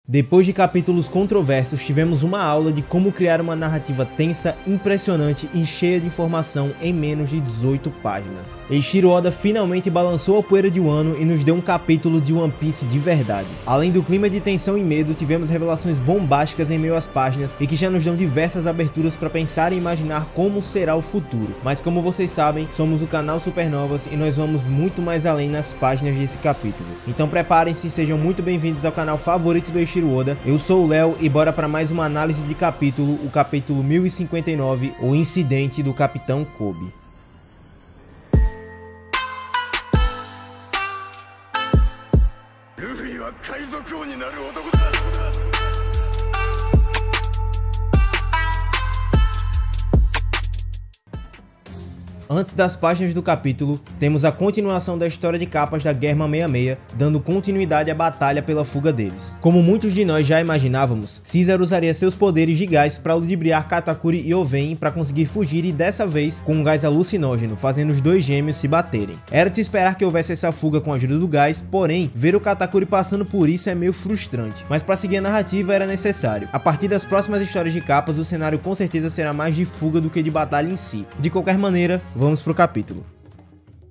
Depois de capítulos controversos, tivemos uma aula de como criar uma narrativa tensa, impressionante e cheia de informação em menos de 18 páginas. Eiichiro Oda finalmente balançou a poeira de Wano e nos deu um capítulo de One Piece de verdade. Além do clima de tensão e medo, tivemos revelações bombásticas em meio às páginas e que já nos dão diversas aberturas para pensar e imaginar como será o futuro. Mas como vocês sabem, somos o canal Supernovas e nós vamos muito mais além nas páginas desse capítulo. Então preparem-se e sejam muito bem-vindos ao canal favorito do Eiichiro Oda. Eu sou o Léo e bora para mais uma análise de capítulo, o capítulo 1059, o incidente do Capitão Kobe. Antes das páginas do capítulo, temos a continuação da história de capas da Germa 66, dando continuidade à batalha pela fuga deles. Como muitos de nós já imaginávamos, Caesar usaria seus poderes de gás para ludibriar Katakuri e Oven para conseguir fugir e dessa vez com um gás alucinógeno, fazendo os dois gêmeos se baterem. Era de se esperar que houvesse essa fuga com a ajuda do gás, porém, ver o Katakuri passando por isso é meio frustrante, mas para seguir a narrativa era necessário. A partir das próximas histórias de capas, o cenário com certeza será mais de fuga do que de batalha em si. De qualquer maneira, vamos pro capítulo.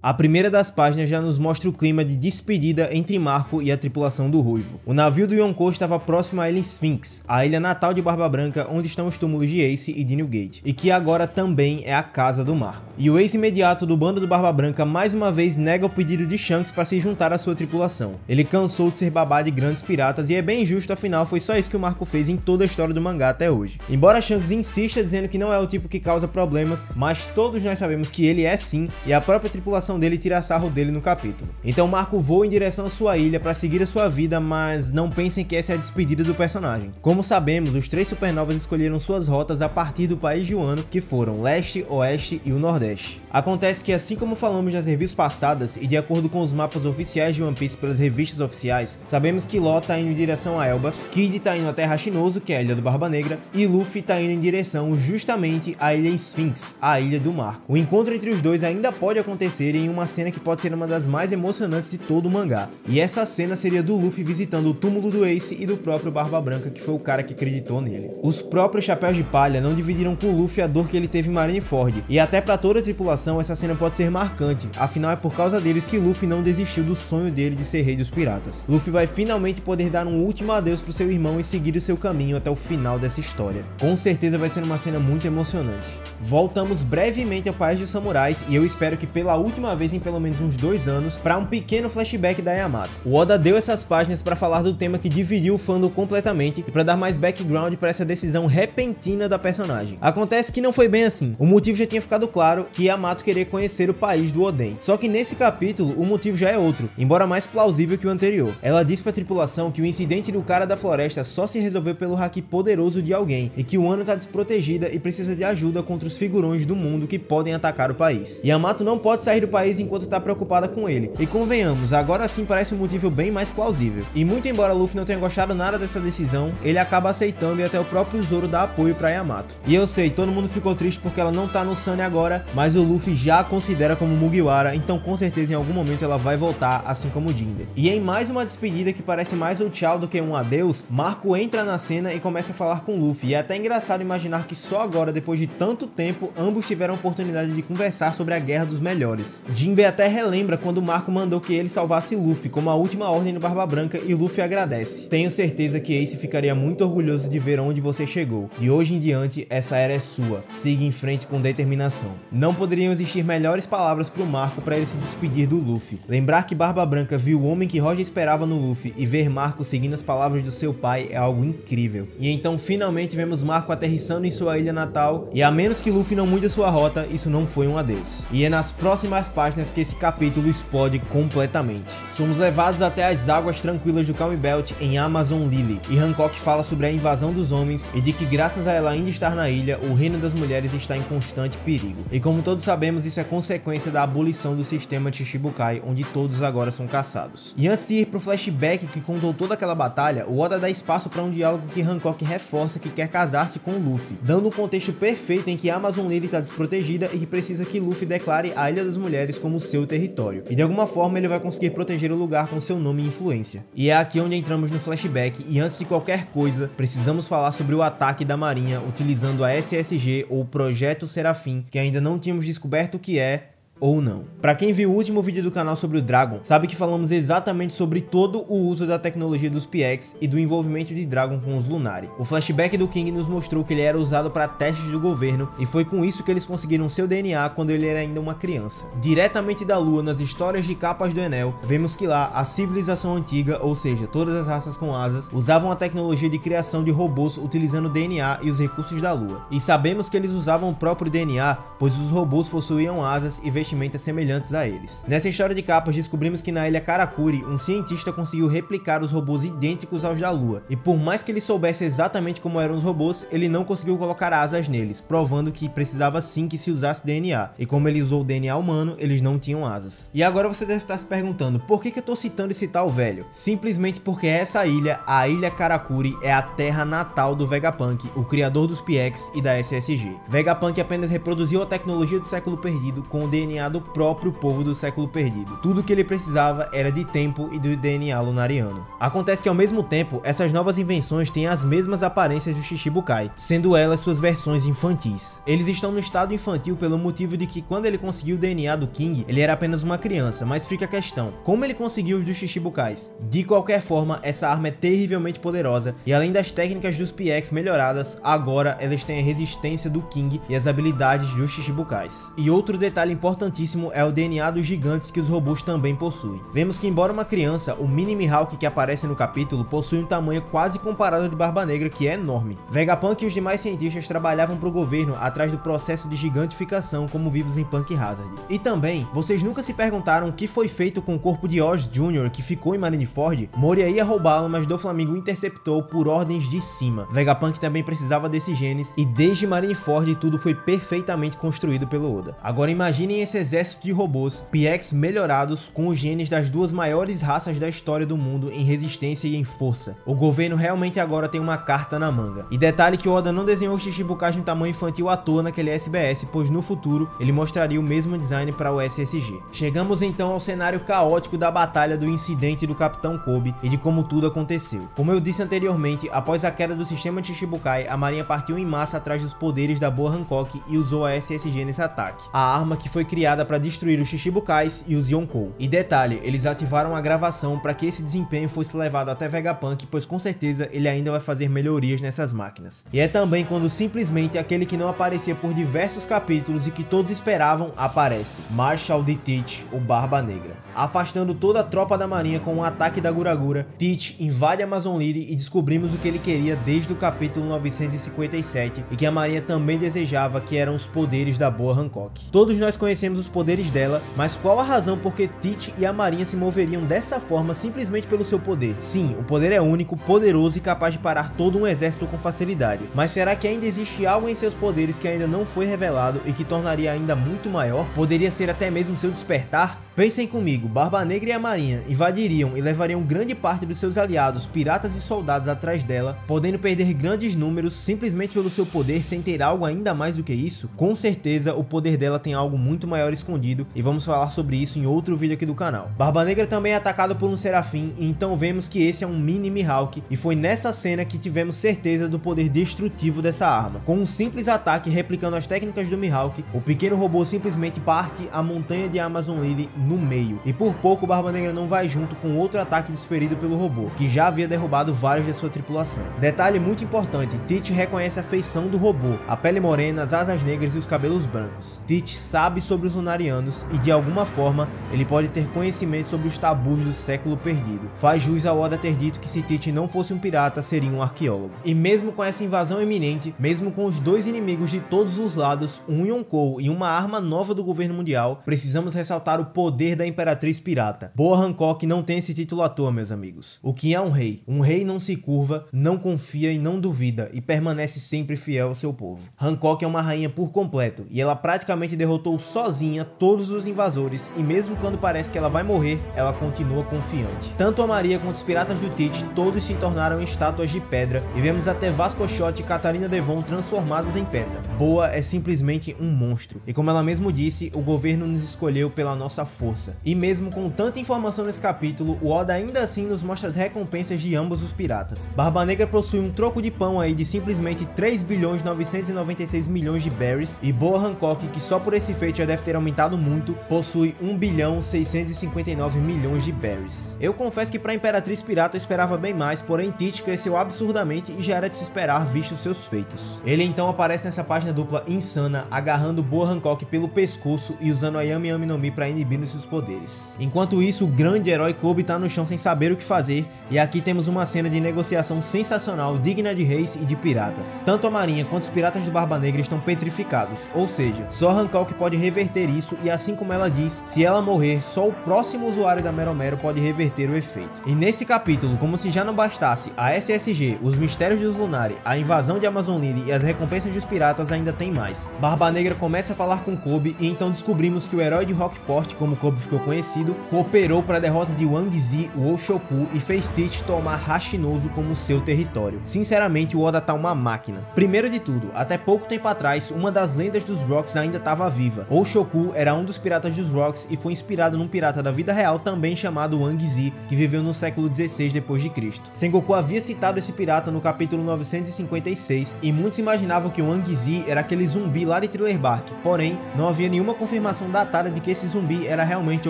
A primeira das páginas já nos mostra o clima de despedida entre Marco e a tripulação do Ruivo. O navio do Yonkou estava próximo à ilha Sphinx, a ilha natal de Barba Branca, onde estão os túmulos de Ace e de Newgate, e que agora também é a casa do Marco. E o ex-imediato do bando do Barba Branca mais uma vez nega o pedido de Shanks para se juntar à sua tripulação. Ele cansou de ser babá de grandes piratas e é bem justo, afinal foi só isso que o Marco fez em toda a história do mangá até hoje. Embora Shanks insista dizendo que não é o tipo que causa problemas, mas todos nós sabemos que ele é sim, e a própria tripulação dele tira sarro dele no capítulo. Então Marco voa em direção à sua ilha para seguir a sua vida, mas não pensem que essa é a despedida do personagem. Como sabemos, os três supernovas escolheram suas rotas a partir do país de Wano, que foram Leste, Oeste e o Nordeste. Acontece que, assim como falamos nas reviews passadas e de acordo com os mapas oficiais de One Piece pelas revistas oficiais, sabemos que Law tá indo em direção a Elbaf, Kid tá indo até Hashinosu, que é a ilha do Barba Negra, e Luffy tá indo em direção justamente à ilha Sphinx, a ilha do Marco. O encontro entre os dois ainda pode acontecer em uma cena que pode ser uma das mais emocionantes de todo o mangá. E essa cena seria do Luffy visitando o túmulo do Ace e do próprio Barba Branca, que foi o cara que acreditou nele. Os próprios Chapéus de Palha não dividiram com o Luffy a dor que ele teve em Marineford, e até para toda a tripulação essa cena pode ser marcante, afinal é por causa deles que Luffy não desistiu do sonho dele de ser rei dos piratas. Luffy vai finalmente poder dar um último adeus pro seu irmão e seguir o seu caminho até o final dessa história. Com certeza vai ser uma cena muito emocionante. Voltamos brevemente ao país dos samurais e eu espero que pela última vez em pelo menos uns 2 anos, para um pequeno flashback da Yamato. O Oda deu essas páginas para falar do tema que dividiu o fandom completamente e para dar mais background para essa decisão repentina da personagem. Acontece que não foi bem assim. O motivo já tinha ficado claro, que Yamato querer conhecer o país do Oden. Só que nesse capítulo o motivo já é outro, embora mais plausível que o anterior. Ela diz para a tripulação que o incidente do cara da floresta só se resolveu pelo haki poderoso de alguém e que Wano tá desprotegida e precisa de ajuda contra os figurões do mundo que podem atacar o país. Yamato não pode sair do país enquanto tá preocupada com ele. E convenhamos, agora sim parece um motivo bem mais plausível. E muito embora Luffy não tenha gostado nada dessa decisão, ele acaba aceitando e até o próprio Zoro dá apoio pra Yamato. E eu sei, todo mundo ficou triste porque ela não tá no Sunny agora, mas o Luffy já a considera como Mugiwara, então com certeza em algum momento ela vai voltar, assim como Jinder. E em mais uma despedida que parece mais um tchau do que um adeus, Marco entra na cena e começa a falar com Luffy. E é até engraçado imaginar que só agora, depois de tanto tempo, ambos tiveram a oportunidade de conversar sobre a Guerra dos Melhores. Jinbe até relembra quando Marco mandou que ele salvasse Luffy como a última ordem do Barba Branca e Luffy agradece. Tenho certeza que Ace ficaria muito orgulhoso de ver onde você chegou. De hoje em diante, essa era é sua. Siga em frente com determinação. Não poderiam existir melhores palavras pro Marco para ele se despedir do Luffy. Lembrar que Barba Branca viu o homem que Roger esperava no Luffy e ver Marco seguindo as palavras do seu pai é algo incrível. E então finalmente vemos Marco aterrissando em sua ilha natal e a menos que Luffy não mude a sua rota, isso não foi um adeus. E é nas próximas páginas que esse capítulo explode completamente. Somos levados até as águas tranquilas do Calm Belt em Amazon Lily, e Hancock fala sobre a invasão dos homens e de que graças a ela ainda estar na ilha, o reino das mulheres está em constante perigo. E como todos sabemos, isso é consequência da abolição do sistema de Shichibukai, onde todos agora são caçados. E antes de ir pro flashback que contou toda aquela batalha, o Oda dá espaço para um diálogo que Hancock reforça que quer casar-se com Luffy, dando um contexto perfeito em que Amazon Lily está desprotegida e que precisa que Luffy declare a Ilha das Mulheres Ares como seu território, e de alguma forma ele vai conseguir proteger o lugar com seu nome e influência. E é aqui onde entramos no flashback, e antes de qualquer coisa, precisamos falar sobre o ataque da Marinha utilizando a SSG ou Projeto Serafim, que ainda não tínhamos descoberto o que é, ou não. Pra quem viu o último vídeo do canal sobre o Dragon, sabe que falamos exatamente sobre todo o uso da tecnologia dos PX e do envolvimento de Dragon com os Lunari. O flashback do King nos mostrou que ele era usado para testes do governo, e foi com isso que eles conseguiram seu DNA quando ele era ainda uma criança. Diretamente da Lua, nas histórias de Capas do Enel, vemos que lá a civilização antiga, ou seja, todas as raças com asas, usavam a tecnologia de criação de robôs utilizando o DNA e os recursos da Lua. E sabemos que eles usavam o próprio DNA, pois os robôs possuíam asas e vestimentas semelhantes a eles. Nessa história de Capas, descobrimos que na ilha Karakuri, um cientista conseguiu replicar os robôs idênticos aos da Lua, e por mais que ele soubesse exatamente como eram os robôs, ele não conseguiu colocar asas neles, provando que precisava sim que se usasse DNA, e como ele usou o DNA humano, eles não tinham asas. E agora você deve estar se perguntando, por que eu tô citando esse tal velho? Simplesmente porque essa ilha, a ilha Karakuri, é a terra natal do Vegapunk, o criador dos PX e da SSG. Vegapunk apenas reproduziu a tecnologia do século perdido com o DNA do próprio povo do século perdido. Tudo que ele precisava era de tempo e do DNA lunariano. Acontece que ao mesmo tempo, essas novas invenções têm as mesmas aparências do Shichibukai, sendo elas suas versões infantis. Eles estão no estado infantil pelo motivo de que quando ele conseguiu o DNA do King, ele era apenas uma criança, mas fica a questão, como ele conseguiu os dos Shichibukais? De qualquer forma, essa arma é terrivelmente poderosa, e além das técnicas dos PX melhoradas, agora elas têm a resistência do King e as habilidades dos Shichibukais. E outro detalhe importantíssimo é o DNA dos gigantes que os robôs também possuem. Vemos que embora uma criança, o mini Mihawk que aparece no capítulo possui um tamanho quase comparado ao de Barba Negra, que é enorme. Vegapunk e os demais cientistas trabalhavam para o governo atrás do processo de gigantificação, como vimos em Punk Hazard. E também, vocês nunca se perguntaram o que foi feito com o corpo de Oz Jr. que ficou em Marineford? Moria ia roubá-lo, mas Doflamingo o interceptou por ordens de cima. Vegapunk também precisava desses genes, e desde Marineford tudo foi perfeitamente construído pelo Oda. Agora imaginem esse exército de robôs PX melhorados com os genes das duas maiores raças da história do mundo em resistência e em força. O governo realmente agora tem uma carta na manga. E detalhe que o Oda não desenhou os Shichibukais em tamanho infantil à toa naquele SBS, pois no futuro ele mostraria o mesmo design para o SSG. Chegamos então ao cenário caótico da batalha do incidente do Capitão Kobe e de como tudo aconteceu. Como eu disse anteriormente, após a queda do sistema de Shichibukai, a marinha partiu em massa atrás dos poderes da Boa Hancock e usou a SSG nesse ataque. A arma que foi criada para destruir os Shichibukais e os Yonkou. E detalhe, eles ativaram a gravação para que esse desempenho fosse levado até Vegapunk, pois com certeza ele ainda vai fazer melhorias nessas máquinas. E é também quando simplesmente aquele que não aparecia por diversos capítulos e que todos esperavam aparece, Marshal de Teach, o Barba Negra. Afastando toda a tropa da marinha com um ataque da Guragura, Teach invade a Amazon Lily e descobrimos o que ele queria desde o capítulo 957 e que a marinha também desejava, que eram os poderes da Boa Hancock. Todos nós conhecemos os poderes dela, mas qual a razão por que Teach e a marinha se moveriam dessa forma simplesmente pelo seu poder? Sim, o poder é único, poderoso e capaz de parar todo um exército com facilidade, mas será que ainda existe algo em seus poderes que ainda não foi revelado e que tornaria ainda muito maior? Poderia ser até mesmo seu despertar? Pensem comigo, Barba Negra e a marinha invadiriam e levariam grande parte dos seus aliados, piratas e soldados atrás dela, podendo perder grandes números simplesmente pelo seu poder sem ter algo ainda mais do que isso? Com certeza o poder dela tem algo muito maior escondido e vamos falar sobre isso em outro vídeo aqui do canal. Barba Negra também é atacado por um Serafim e então vemos que esse é um mini Mihawk e foi nessa cena que tivemos certeza do poder destrutivo dessa arma. Com um simples ataque replicando as técnicas do Mihawk, o pequeno robô simplesmente parte a montanha de Amazon Lily no meio, e por pouco Barba Negra não vai junto com outro ataque desferido pelo robô, que já havia derrubado vários de sua tripulação. Detalhe muito importante, Teach reconhece a feição do robô, a pele morena, as asas negras e os cabelos brancos. Teach sabe sobre os Lunarianos e de alguma forma ele pode ter conhecimento sobre os tabus do século perdido. Faz jus ao Oda ter dito que se Teach não fosse um pirata, seria um arqueólogo. E mesmo com essa invasão iminente, mesmo com os dois inimigos de todos os lados, um Yonkou e uma arma nova do governo mundial, precisamos ressaltar o poder da Imperatriz Pirata. Boa Hancock não tem esse título à toa, meus amigos. O que é um rei? Um rei não se curva, não confia e não duvida, e permanece sempre fiel ao seu povo. Hancock é uma rainha por completo, e ela praticamente derrotou sozinha vizinha todos os invasores e mesmo quando parece que ela vai morrer, ela continua confiante. Tanto a Maria quanto os piratas do Teach todos se tornaram estátuas de pedra e vemos até Vasco Shot e Catarina Devon transformados em pedra. Boa é simplesmente um monstro e, como ela mesmo disse, o governo nos escolheu pela nossa força. E mesmo com tanta informação nesse capítulo, o Oda ainda assim nos mostra as recompensas de ambos os piratas. Barba Negra possui um troco de pão aí de simplesmente 3.996 milhões de berries e Boa Hancock, que só por esse feito já deve ter aumentado muito, possui 1.659 milhões de berries. Eu confesso que para a Imperatriz Pirata eu esperava bem mais, porém Teach cresceu absurdamente e já era de se esperar visto seus feitos. Ele então aparece nessa página dupla insana, agarrando Boa Hancock pelo pescoço e usando a Yami Yami no Mi para inibir os seus poderes. Enquanto isso, o grande herói Kobe tá no chão sem saber o que fazer, e aqui temos uma cena de negociação sensacional, digna de reis e de piratas. Tanto a marinha quanto os piratas do Barba Negra estão petrificados, ou seja, só Hancock pode reverter isso, e assim como ela diz, se ela morrer, só o próximo usuário da Mero Mero pode reverter o efeito. E nesse capítulo, como se já não bastasse a SSG, os mistérios dos Lunari, a invasão de Amazon Lily e as recompensas dos piratas, ainda tem mais. Barba Negra começa a falar com Kobe e então descobrimos que o herói de Rockport, como Kobe ficou conhecido, cooperou para a derrota de Wang Zi, o Oshoku, e fez Teach tomar Hashinozu como seu território. Sinceramente, o Oda tá uma máquina. Primeiro de tudo, até pouco tempo atrás, uma das lendas dos Rocks ainda estava viva. Oshoku era um dos piratas dos Rocks e foi inspirado num pirata da vida real também chamado Wang Zi, que viveu no século 16 depois de Cristo. Sengoku havia citado esse pirata no capítulo 956 e muitos imaginavam que o Wang Zi era aquele zumbi lá de Thriller Bark, porém, não havia nenhuma confirmação datada de que esse zumbi era realmente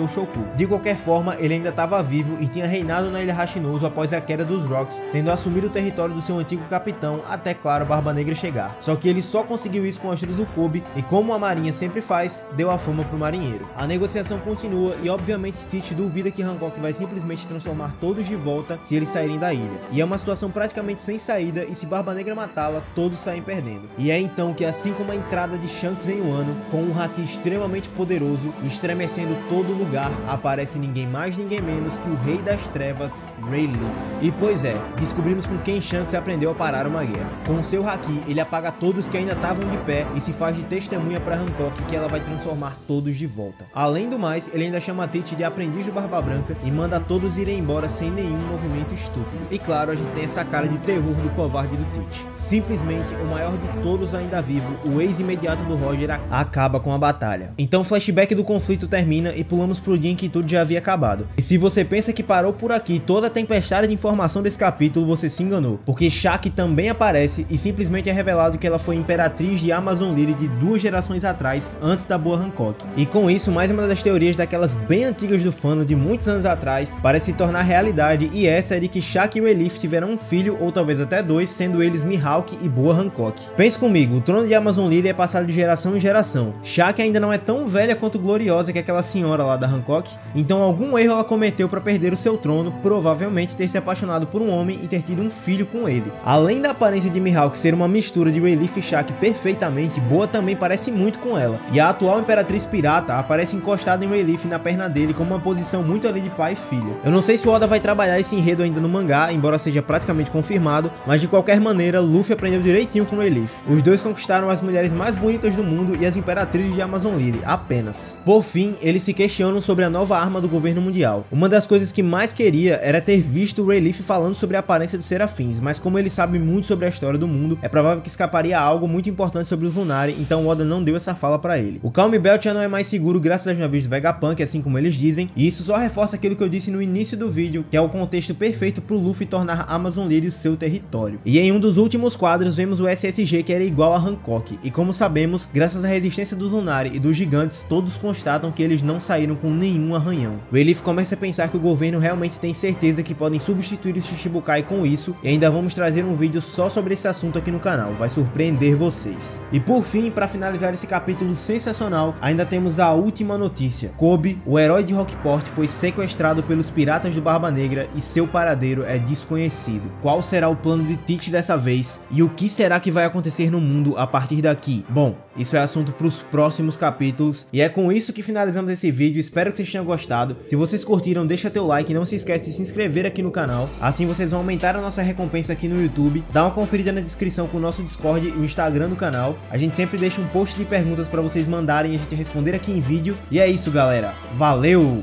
Oshoku. De qualquer forma, ele ainda estava vivo e tinha reinado na ilha Hashinozu após a queda dos Rocks, tendo assumido o território do seu antigo capitão até, claro, Barba Negra chegar. Só que ele só conseguiu isso com a ajuda do Kobe e, como a marinha sempre faz, deu a fama pro marinheiro. A negociação continua e obviamente Teach duvida que Hancock vai simplesmente transformar todos de volta se eles saírem da ilha. E é uma situação praticamente sem saída e se Barba Negra matá-la, todos saem perdendo. E é então que, assim como a entrada de Shanks em Wano, com um haki extremamente poderoso, estremecendo todo lugar, aparece ninguém mais ninguém menos que o Rei das Trevas, Rayleigh. E pois é, descobrimos com quem Shanks aprendeu a parar uma guerra. Com seu haki, ele apaga todos que ainda estavam de pé e se faz de testemunha para Hancock que ela vai transformar todos de volta. Além do mais, ele ainda chama Teach de aprendiz do Barba Branca e manda todos irem embora sem nenhum movimento estúpido. E claro, a gente tem essa cara de terror do covarde do Teach. Simplesmente, o maior de todos ainda vivo, o ex-imediato do Roger, acaba com a batalha. Então o flashback do conflito termina e pulamos pro dia em que tudo já havia acabado. E se você pensa que parou por aqui toda a tempestade de informação desse capítulo, você se enganou, porque Shaki também aparece e simplesmente é revelado que ela foi imperatriz de Amazon Lily de 2 gerações atrás, antes da Boa Hancock. E com isso, mais uma das teorias daquelas bem antigas do fandom de muitos anos atrás parece se tornar realidade, e essa é de que Shaki e Rayleigh tiveram um filho ou talvez até 2, sendo eles Mihawk e Boa Hancock. Pense comigo, o trono de Amazon Lily é passado de geração em geração. Shaki ainda não é tão velha quanto gloriosa que aquela senhora lá da Hancock, então algum erro ela cometeu para perder o seu trono, provavelmente ter se apaixonado por um homem e ter tido um filho com ele. Além da aparência de Mihawk ser uma mistura de Rayleigh e Shaki perfeitamente, Boa também parece muito com ela, e a atual Imperatriz Pirata aparece encostada em Rayleigh na perna dele com uma posição muito ali de pai e filha. Eu não sei se o Oda vai trabalhar esse enredo ainda no mangá, embora seja praticamente confirmado, mas de qualquer maneira, Luffy aprendeu direitinho com Rayleigh. Os dois conquistaram as mulheres mais bonitas do mundo e as imperatrizes de Amazon Lily, apenas. Por fim, eles se questionam sobre a nova arma do governo mundial. Uma das coisas que mais queria era ter visto Rayleigh falando sobre a aparência dos serafins, mas como ele sabe muito sobre a história do mundo, é provável que escaparia algo muito importante sobre os Lunari, então o Oda não deu essa fala pra ele. O Calm Belt já não é mais seguro graças aos navios do Vegapunk, assim como eles dizem, e isso só reforça aquilo que eu disse no início do vídeo, que é o contexto perfeito pro Luffy tornar Amazon Lily o seu território. E em um dos últimos quadros vemos o SSG que era igual a Hancock, e como sabemos, graças à resistência dos Lunari e dos gigantes, todos constatam que eles não saíram com nenhum arranhão. Rayleigh começa a pensar que o governo realmente tem certeza que podem substituir os Shichibukai com isso, e ainda vamos trazer um vídeo só sobre esse assunto aqui no canal, vai surpreender vocês. E por fim, para finalizar esse capítulo sensacional, ainda temos a última notícia. Kobe, o herói de Rockport, foi sequestrado pelos piratas do Barba Negra e seu paradeiro é desconhecido. Qual será o plano de Teach dessa vez? E o que será que vai acontecer no mundo a partir daqui? Bom, isso é assunto para os próximos capítulos, e é com isso que finalizamos esse vídeo. Espero que vocês tenham gostado. Se vocês curtiram, deixa teu like e não se esquece de se inscrever aqui no canal, assim vocês vão aumentar a nossa recompensa aqui no YouTube. Dá uma conferida na descrição com o nosso Discord e o Instagram do canal. A gente sempre deixa um post de perguntas para vocês mandarem a gente responder aqui em vídeo. E é isso, galera. Valeu!